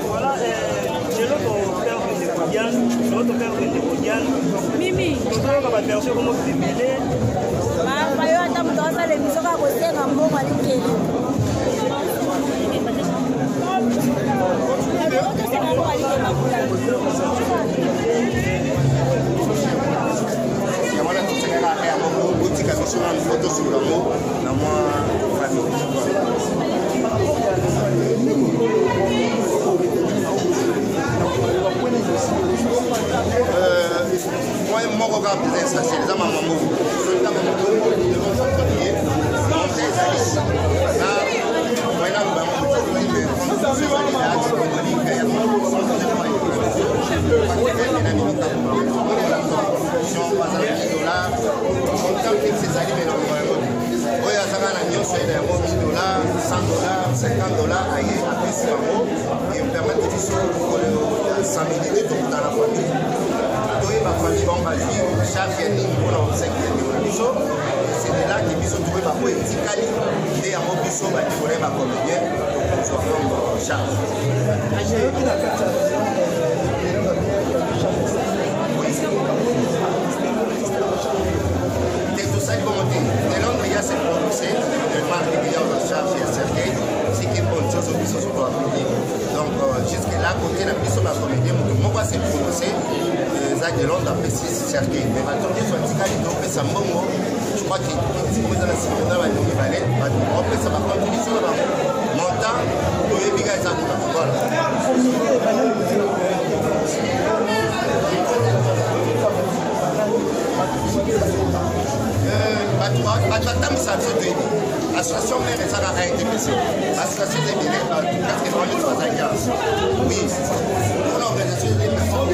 Voilà, j'ai l'autre père de mondial. Mimi. Je vais percer comment vous démêler. Moi, mon regard de ça, c'est les amants. C'est de là qu'ils sont trouvés par quoi ils calent et à mon biseau va être ma comédien donc soit comme charge. Tout ça il faut monter. Dès lors il y a cette prononcée, le marque qui est en charge et à Sergei, c'est qui est bonne chose au biseau sur la comédie. Donc jusque là côté la biseau la comédie, mon va se prononcer. De Londres après Sergei, mais maintenant ils sont ticali donc ça mongo. Je crois qu'il faut dans la cible dans la nouvelle après ça va continuer sur le montant et puis ça voilà. L'association mère et ça a été baissée. L'association des billets, 83 oui, on a organisé des personnes.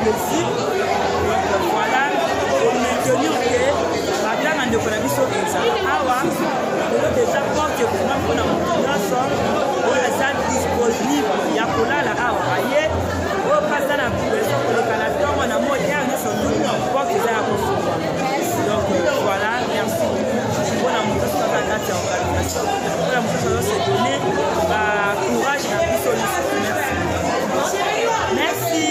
plaisir. Donc voilà, on maintenir que la gamme de Conabiso et ça. Awa, on a déjà porté vraiment pour on est disponible. Il y a pour là, awa, aïe, on passe dans la version pour le Canada, on a moderne, nous sommes nous, pour que ça a donc voilà, merci. On a montré ça dans la organisation. On a montré ça se donner courage et la solution. Merci.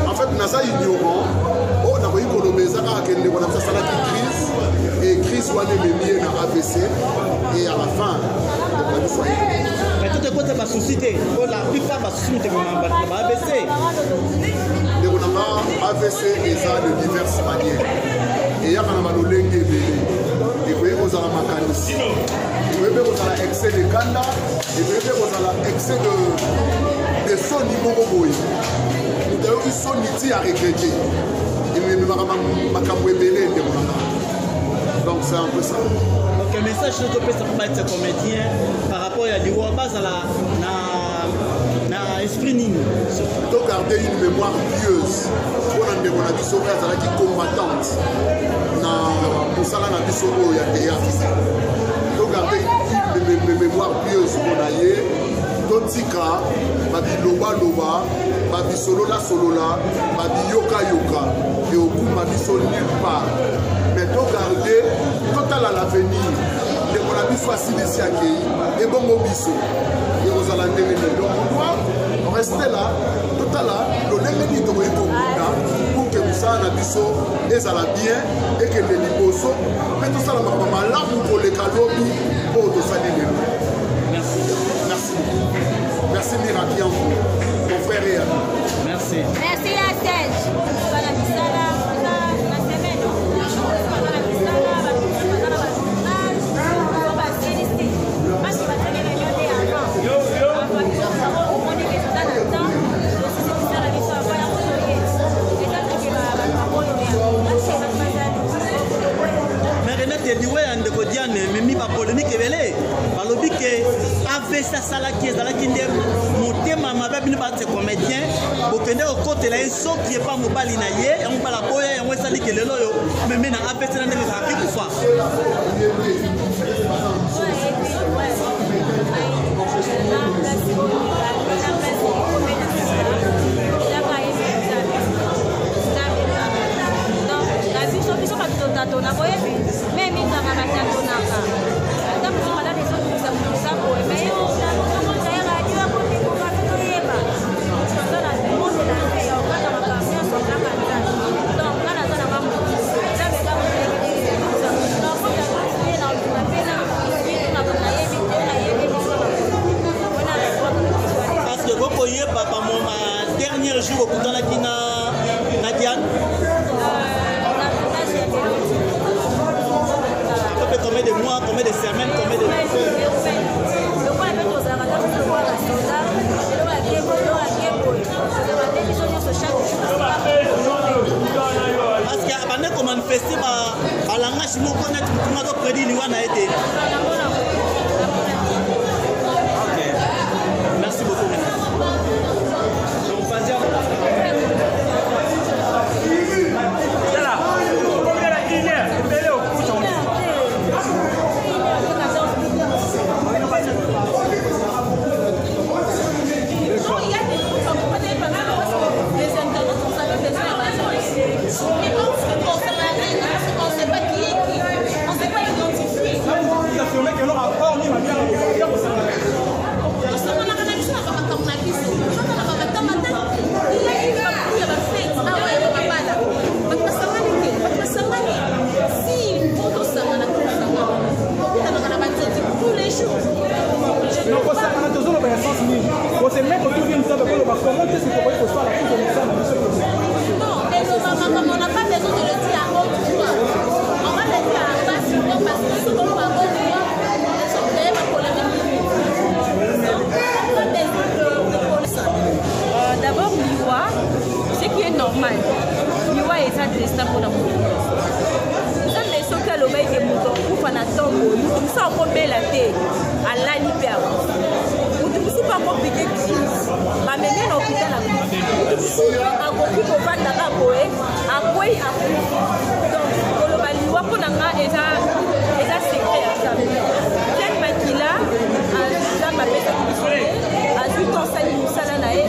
En fait, nasa ignorant, on a voulu colombiser à quel niveau on a fait ça la crise et crise on est mis dans AVC et à la fin on a soigné. Mais tout est côté ma société, la plupart ma société ma AVC. Et on a AVC et ça de diverses manières. Et il y a quand même le lengue bébé. Et vous voyez vous avez ma canisse. Et vous voyez vous avez excès de canda. Et vous voyez vous avez excès de son niveau boy. Nous avons eu son niti à regretter. Et nous avons ma camouébélé. Donc c'est un peu ça. Donc le message que je peux pour être comédien par rapport à du base à la esprit ning. Donc garder une mémoire pieuse. On a des souvenirs qui combattantes. Na musala na biso oyo ya théâtre. Donc garder une mémoire pieuse qu'on a yé. Totika babi loba loba babi solola solola babi yoka yoka et au coup babi sol nulle part. Mais donc garder total à l'avenir. na biso asilisi akei ebongo biso ekozala ndenge nini. Donc on reste là totala lolenge nini tokoki kokunda pour que mosala na biso ezala bien ekende liboso mpe tosala makambo malamu koleka lobi oyo tosali lelo. Merci beaucoup. Merci Mirakiango, mon frère et ami. Merci. Merci à Serge. memi ba polémique ebele balobi ke AVC salaki ezalaki nde motema mabe bino ba comédien bokende okotela ye soki epa mobali na ye yango bala boya yango esali ke lelo yo memi na AVC na ndenge ezalaki kufa. Dernier jour au dans la Kina Diane. À peu près combien de mois, combien de semaines, combien de parce qu'il y a pas de manifester à langage nous connaît tout le monde prédit lui a été. Merci beaucoup. D'abord, l'IWA, ce qui est normal, l'IWA est ça de l'instant pour la mouton. Nous sommes les seuls qui ont l'obéi des moutons pour faire un temps. Nous sommes encore belle à terre, à l'anipéa. Nous ne sommes pas encore piqués de crise. Ma mère est en hôpital à Nous sommes encore plus pour faire la raboée, à quoi il a pris. Donc, pour l'IWA, pour l'IWA, il y a secret à ça. Cette maquille-là, à ma mère, à 8 ans, ça nous salanae.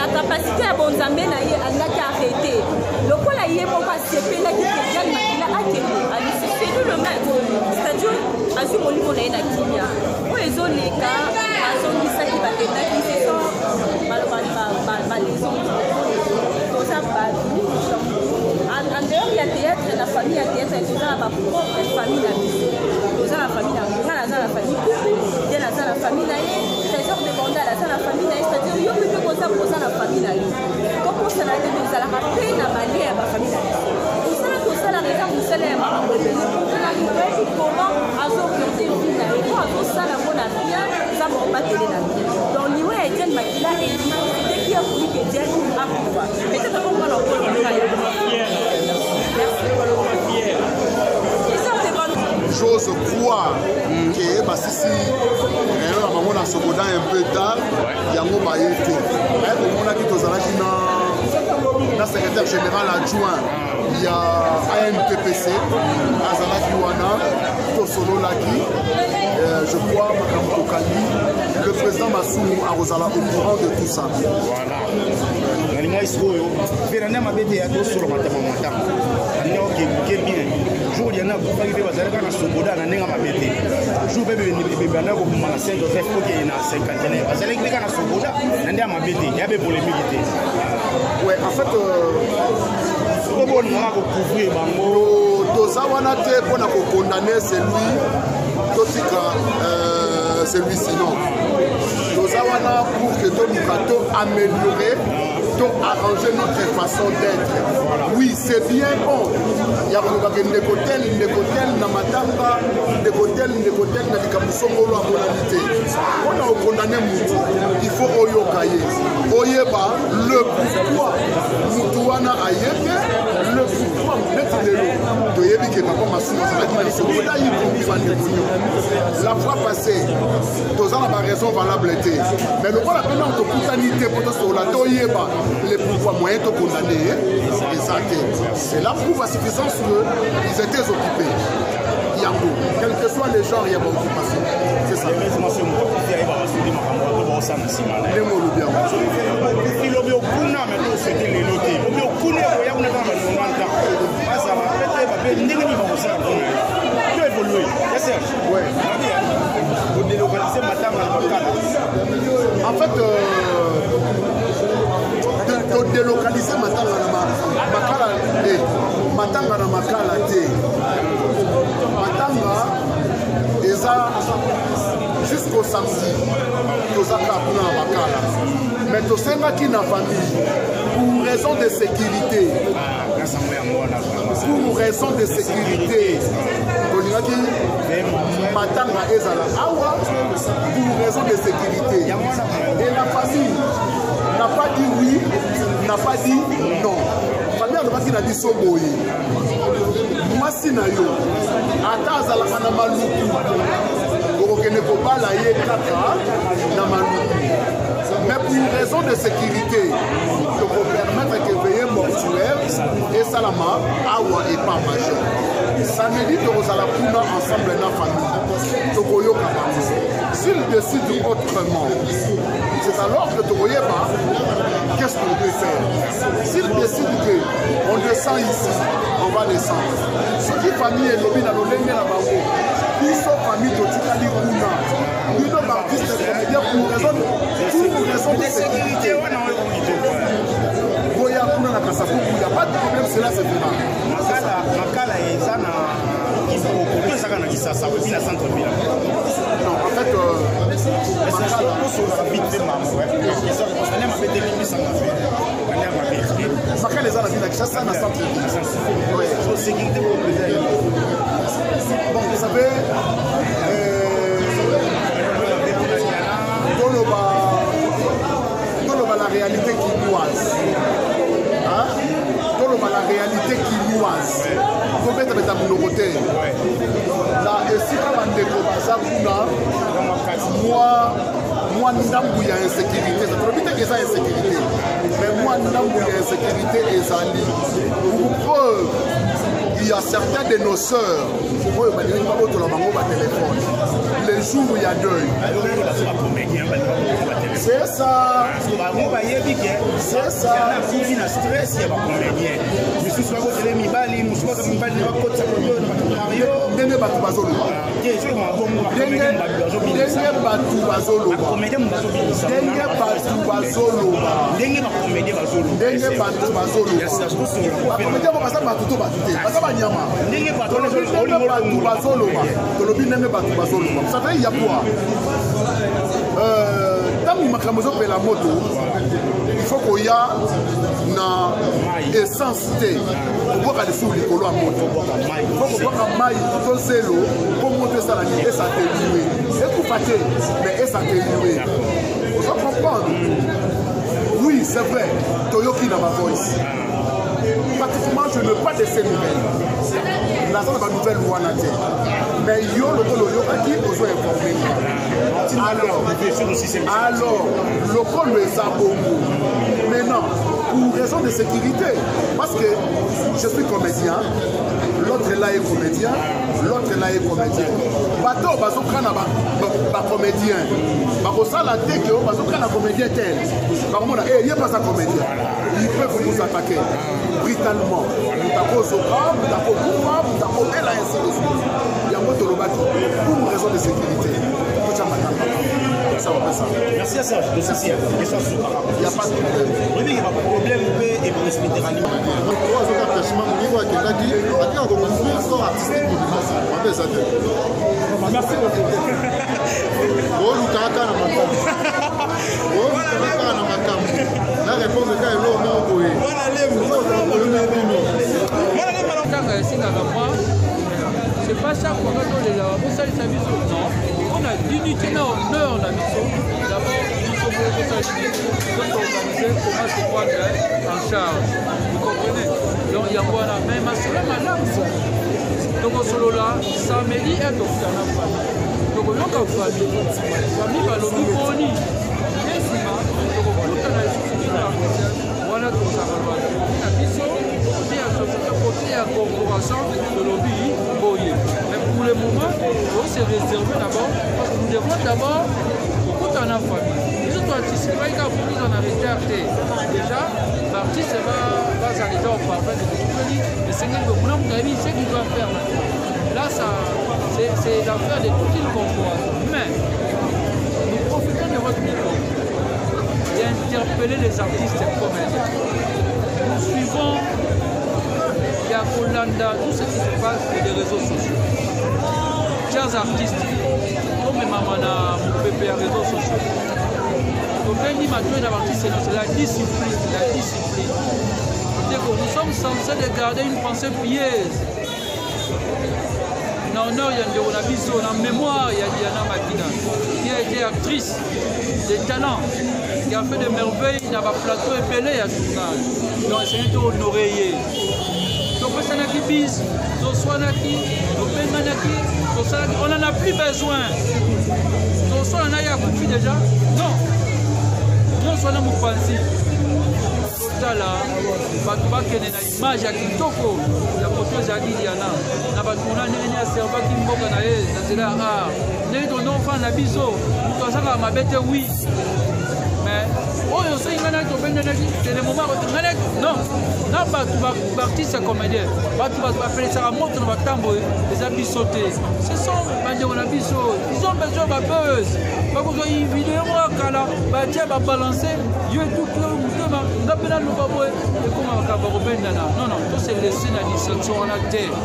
Capacité à bonzambe na ye alaki arrêté lokola ye moko asepelaki ke Diane Makila akende alisifelu le maître c'est-à-dire azwi molimo na ye na kimia oyo ezoleka azongisaki bakendaki seso baleson toza babi en dehors ya théâtre na famille ya théâtre toza na bapropre famille na biso toza na famille na nga naza na famille kuku ye naza na famille na ye trésor de bandal aza na famille na ye c'est-à-dire yo mpe koza koza na famille na yo kokosala te tozalaka mpe na balie ya bafamille na biso tosala tosalaka eza mosala ya makambo ebele mpona toyebi comment azoriente vi na ye po azosala mpo na bien eza mobatele na bien donc liwe ya Diane Makila eteki ya komi ke Diane akufa peut-être komona okolaka yo j'ose croire que basisi réunion bango na Sogoda un peu tard yango baye te omonaki tozalaki na secrétaire général adjoint ya ANPPC azalaki wana Sololaki, je crois, le président Massou Arosala au courant de tout ça. Voilà. Jour il y en a beaucoup qui vont aller dans Soboda na nenga mabete. Jour bébé ni bana ko mama Saint-Joseph ko ke na 50 parce que les gars na Soboda na ndia mabete ya be polémique. Ouais, en fait ko bon na ko couvrir bango toza wana te pona ko condamner celui totika celui-ci non. Toza wana pour que tout nous améliorer, tout arranger notre façon d'être. Oui, c'est bien bon. Il y a des hôtels, na matanga, des hôtels, na likamusongolo à moralité. On a condamné Moutou. Il faut oyokaye. Oyeba, le pourquoi Moutouana ayeke, le pourquoi la fois passée, tous en a raison valable. Mais le voilà pendant que coutanité pour les pouvoirs moyens de condamner, c'est la prouve à suffisance qu'ils étaient occupés. Quel que soit les genres, il y a une occupation. C'est ça. En fait, de délocaliser Matanga na Makala te. Matanga jusqu'au samedi, mais tout ça qui n'a famille pour raison de sécurité. Pour raison de sécurité, Matanga ezala awa pour raison de sécurité. Et la famille n'a pas dit oui, n'a pas dit non. La famille n'a pas dit soboye. Moi si na yo, ata azala kana maluku. Okene ko bala ye kaka na maluku. Mais pour raison de sécurité, de vous permettre que veillez mortuaire et salama, awa et pas majeur. Ça me dit que vous allez prendre ensemble dans la famille. Tokoyo Kabamou. S'il décide autrement, c'est alors que Tokoye pas, qu'est-ce qu'on peut faire? S'il décide qu'on descend ici, on va descendre. Ce qui famille est lobby dans le lengue la bango. Ils sont familles de Tikali Kuna. Nous sommes artistes et comédiens pour raison de sécurité. Goya Kuna na Kasakou, il n'y a pas de problème, c'est là, c'est vraiment. Makala et Zana, il faut que ça ça veut dire centre-ville. Non, en fait, Makala, les gens la Kinshasa na centre-ville. Bon, vous savez, la réalité quinoise. Hein? La réalité quinoise. Vous mettez avec ta minorité. Là, et si quand on découvre moi, il y a insécurité. Ça veut dire qu'il y a insécurité. Mais moi, il y a insécurité et ça lit. Pour preuve, il y a certains de nos sœurs, les jours où il y a deuil. C'est ça. C'est ça. Ça fait il y a quoi? La moto, il faut qu'il y ait une essence pour voir les sous les colos à moto. Il faut qu'on maille tout le zélo pour monter ça et ça t'éliminer. C'est tout pâté, mais ça t'éliminer. Vous comprenez? Oui, c'est vrai. Toyoki n'a ma voice. Pratiquement, je ne veux pas de ces nouvelles. naza na banouvelle wana te mais yo lokolo oyokaki ozwa informe alors lokolo eza bongo maintenant pour raison de sécurité parce que je suis comédien l'autre là est comédien l'autre là est comédien bato bazokana bacomédien bakosala te ke oyo bazokana comédien tel bakomona ye baza comédien ils peuvent nous attaquer brutalement mutakozoka mutakokufa mutakobela ainsi de suite yango tolobaki pour raison de sécurité totia matanga ça va ça merci à Serge de ceci il n'y a pas de problème oui il y a pas de problème et pour respecter l'anime trois autres attachements au niveau de la qui a construit un corps artistique pour nous ça merci beaucoup oh lukaka na makambo oh lukaka na makambo la réponse est là non boye c'est pas ça qu'on a donné là vous savez ça biso non on a dignité na honneur na biso d'abord nous sommes organiser comment se prendre en charge vous comprenez donc il y a quoi là même à cela madame donc solo là samedi est au kana famille donc on a famille balobi boni esima donc kuta na voilà tout ça na biso côté à corporation de lobby boye mais pour le moment on s'est réservé d'abord parce que nous devons d'abord beaucoup en famille les autres artistes pas qu'à vous en arrêter déjà l'artiste va s'arrêter au parfait de tout mais c'est que vous n'avez ce qu'il doit faire là ça c'est l'affaire de toute une corporation mais nous profitons de votre micro d'interpeller les artistes comédiens nous suivons il y a Kolanda, tout ce qui se passe sur les réseaux sociaux. Chers artistes, comme maman a pépé les réseaux sociaux. Donc, c'est la discipline, la discipline. Nous sommes censés garder une pensée pieuse. En honneur, il y a Ndéona Biso, en mémoire, il y a Diana Makina, qui a été actrice de talent, qui a fait des merveilles dans le plateau épelé à tournage. Donc, c'est honoré. On n'en a plus besoin. On a eu déjà. Non. Nous sommes en pensée. Là, image ya kitoko ya photo za Diana na batuna nene ya serva ki mboka na ye na zela ne to non fa na biso to saka mabete oui mais oyo so ingana to bende na c'est le moment ngana non na ba artiste comédien ba appeler ça moto na batambo les habits sautés ce sont bande on a biso ils ont besoin de buzz ba ko une vidéo kala ba tia ba balancer yo tout ngapena no babo et comment ka ba robenda na non to c'est laisser na dissension on a terre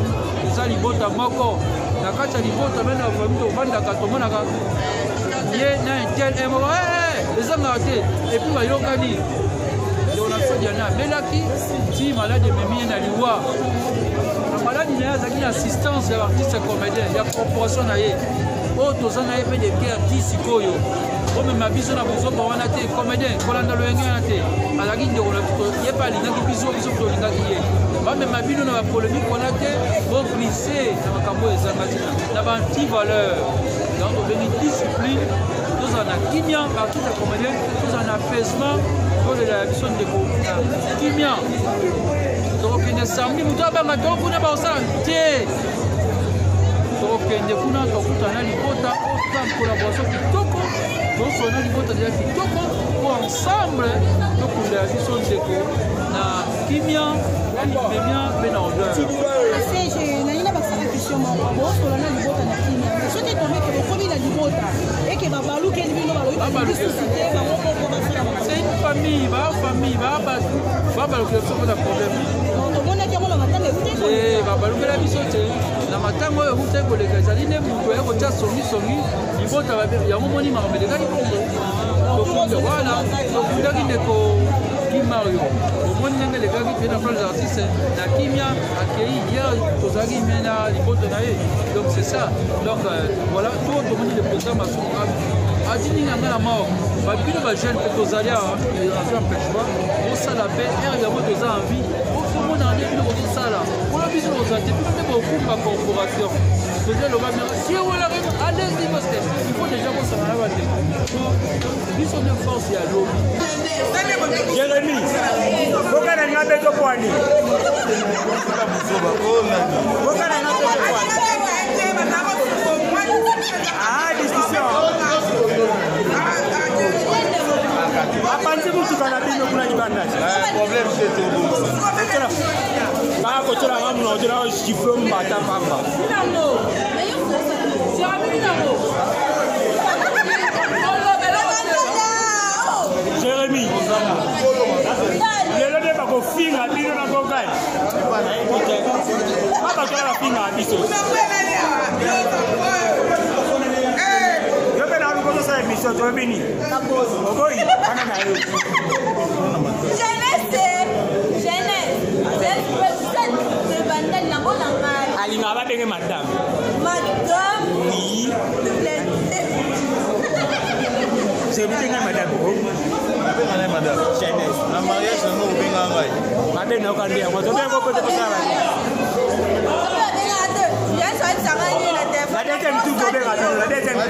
ça libota moko na kata libota mena famille to banda ka to mona ka ye na tel emo les hommes arrêtés et puis il y a Diana Melaki qui malade même na liwa la malade il y a une assistance de l'artiste comédien il y a corporation na ye o to zana fait des artistes koyo comme ma biso na bozo ba wana te comédien kolanda lo yenga te ala ki ndeko na ye pa linga ki biso to linga ki ye ba même ma bino na polémique wana te bo glisser na makambo ezangati na ba anti valeur donc on bénit discipline nous en a kimia artiste comédien nous en apaisement pour la mission de kimia donc il ne samedi mutaba ngato kuna ba osala te donc il kuna to kutana libota en collaboration kitoko donc on a libota déjà kitoko pour ensemble donc la mission de na kimia kimia ben order c'est je na ina ba sala question mo bo so na libota na kimia so te tombe que le la libota et que babalu ke libino ba c'est une famille ba que ça pas problème eh babalu ke la biso te na matango oyo huta koleka ezali nde moto ya kotia songisongi libota ya momoni makamedekaki bongo voilà tokutaki ndeko kimario omoni ndenge elekaki mpe na plan des artistes na kimia akei hier tozalaki mpe na libota na ye donc c'est ça donc voilà to tomoni le président masuka adininga nga na mort babino bajeune mpe tozali azo empêchement osala mpe ere yango toza envie okomona nde bino kozosala mpona biso santé, puis beaucoup ma corporation. Déjà, le même, si on l'a allez-y, parce qu'il faut déjà qu'on s'en aille. Ils sont de force et à l'eau. Jérémy, faut qu'on ait un peu de poignée. Ah, discussion. Apanzi mtu kana bino kuna jibanda. Problem c'est tout. Ba ko tira ngamu no tira chiflo mbata pamba. Nango. Meyo ko. Jabi nango. Jérémy. Lelo de ba ko finga bino na ko kai. Ba ko la finga biso. Émission de Béni. Alima va payer madame. Madame. Oui. C'est vous qui madame. Madame. Jeunesse. La mariage c'est nous bien envoyé. Madame n'a pas bien. Moi je bien compter pour ça. La deuxième tour de la deuxième tour.